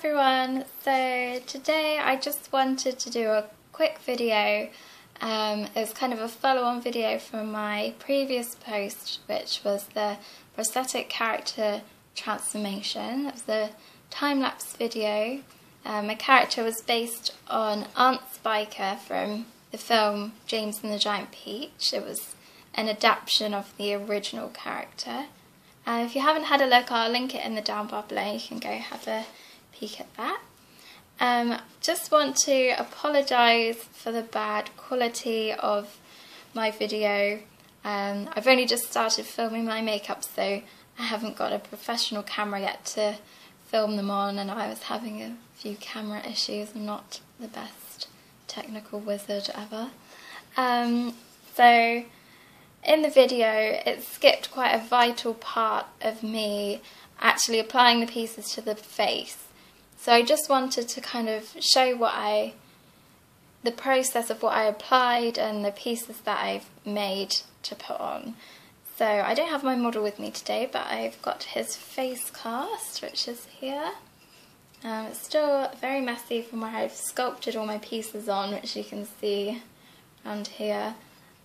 everyone, so today I just wanted to do a quick video. It was kind of a follow-on video from my previous post, which was the prosthetic character transformation. It was a time-lapse video. My character was based on Aunt Spiker from the film James and the Giant Peach. It was an adaptation of the original character. If you haven't had a look, I'll link it in the down bar below. You can go have a peek at that. Just want to apologise for the bad quality of my video. I've only just started filming my makeup, so I haven't got a professional camera yet to film them on, and I was having a few camera issues. I'm not the best technical wizard ever. So in the video it skipped quite a vital part of me actually applying the pieces to the face. So I just wanted to kind of show the process of what I applied and the pieces that I've made to put on. So I don't have my model with me today, but I've got his face cast, which is here. It's still very messy from where I've sculpted all my pieces on, which you can see around here.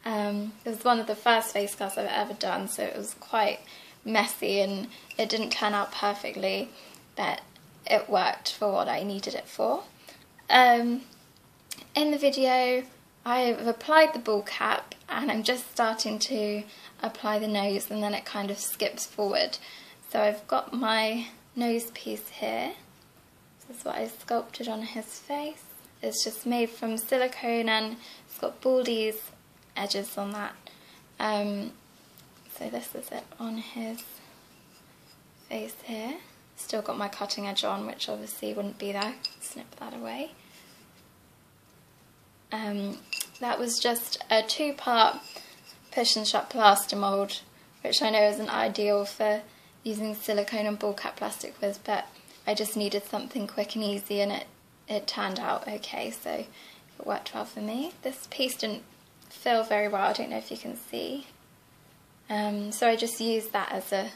It was one of the first face casts I've ever done, so it was quite messy and it didn't turn out perfectly, but it worked for what I needed it for. In the video I've applied the ball cap and I'm just starting to apply the nose, and then it kind of skips forward. So I've got my nose piece here. This is what I sculpted on his face. It's just made from silicone and it's got baldies edges on that. So this is it on his face here. Still got my cutting edge on, which obviously wouldn't be there. Snip that away. That was just a 2-part push and shut plaster mould, which I know isn't ideal for using silicone and ball cap plastic with, but I just needed something quick and easy, and it turned out okay, so it worked well for me. This piece didn't fill very well, I don't know if you can see. So I just used that as a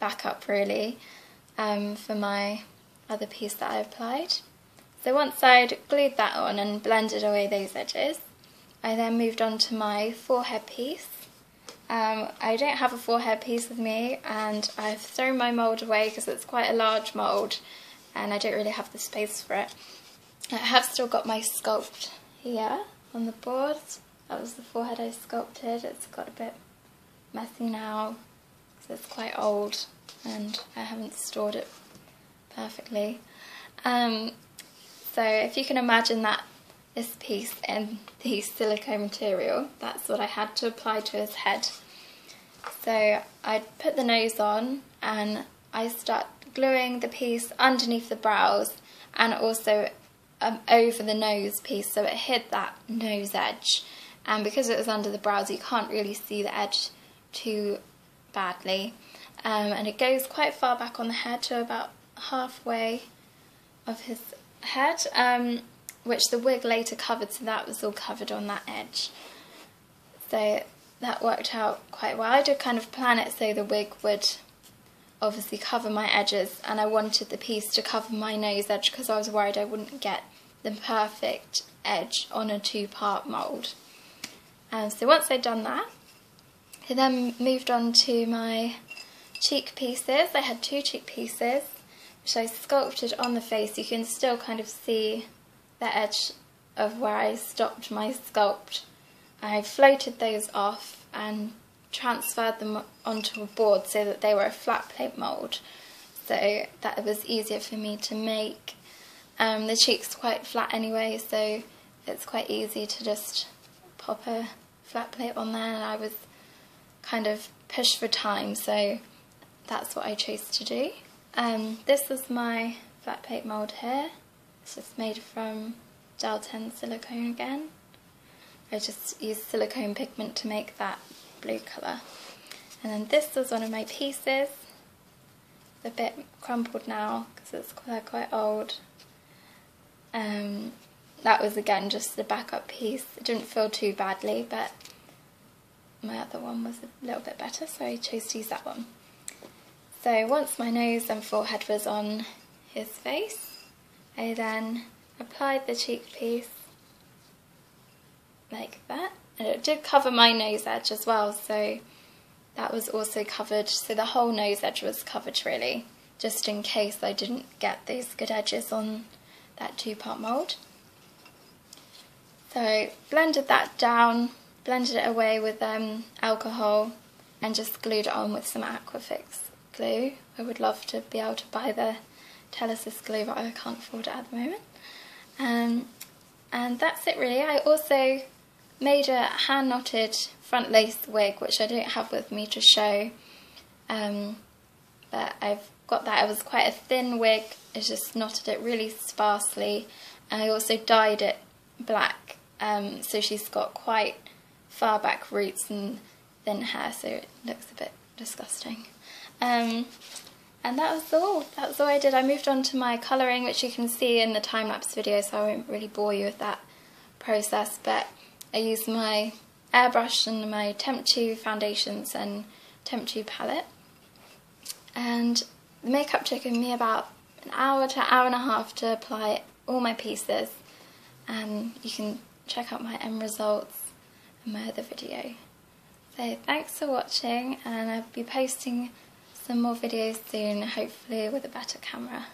backup really for my other piece that I applied. So once I'd glued that on and blended away those edges, I then moved on to my forehead piece. I don't have a forehead piece with me, and I've thrown my mould away because it's quite a large mould and I don't really have the space for it. I have still got my sculpt here on the board. That was the forehead I sculpted. It's got a bit messy now because it's quite old and I haven't stored it perfectly. So if you can imagine that this piece in the silicone material, that's what I had to apply to his head. So I put the nose on and I start gluing the piece underneath the brows and also over the nose piece, so it hid that nose edge. And because it was under the brows, you can't really see the edge too badly. And it goes quite far back on the head to about halfway of his head, which the wig later covered, so that was all covered on that edge. So that worked out quite well. I did kind of plan it so the wig would obviously cover my edges, and I wanted the piece to cover my nose edge because I was worried I wouldn't get the perfect edge on a 2-part mould. So once I'd done that, I then moved on to my cheek pieces. I had 2 cheek pieces, which I sculpted on the face. You can still kind of see the edge of where I stopped my sculpt. I floated those off and transferred them onto a board so that they were a flat plate mould, so that it was easier for me to make. The cheek's quite flat anyway, so it's quite easy to just pop a flat plate on there, and I was kind of pushed for time, so that's what I chose to do. This is my flat plate mould here. It's just made from Gel 10 silicone again. I just used silicone pigment to make that blue colour. And then this was one of my pieces. It's a bit crumpled now because it's quite old. That was again just the backup piece. It didn't feel too badly, but my other one was a little bit better, so I chose to use that one. So once my nose and forehead was on his face, I then applied the cheek piece like that, and it did cover my nose edge as well, so that was also covered, so the whole nose edge was covered really, just in case I didn't get those good edges on that 2-part mould. So blended that down, blended it away with alcohol, and just glued it on with some Aquafix glue. I would love to be able to buy the Telesis glue, but I can't afford it at the moment. And that's it really. I also made a hand knotted front lace wig, which I don't have with me to show, but I've got that. It was quite a thin wig, I just knotted it really sparsely, and I also dyed it black, so she's got quite far back roots and thin hair, so it looks a bit disgusting. And that's all I did. I moved on to my colouring, which you can see in the time-lapse video, so I won't really bore you with that process, but I used my airbrush and my Temp 2 foundations and Temp 2 palette, and the makeup took me about an hour to an hour and a half to apply all my pieces, and you can check out my end results in my other video. So thanks for watching, and I'll be posting some more videos soon, hopefully with a better camera.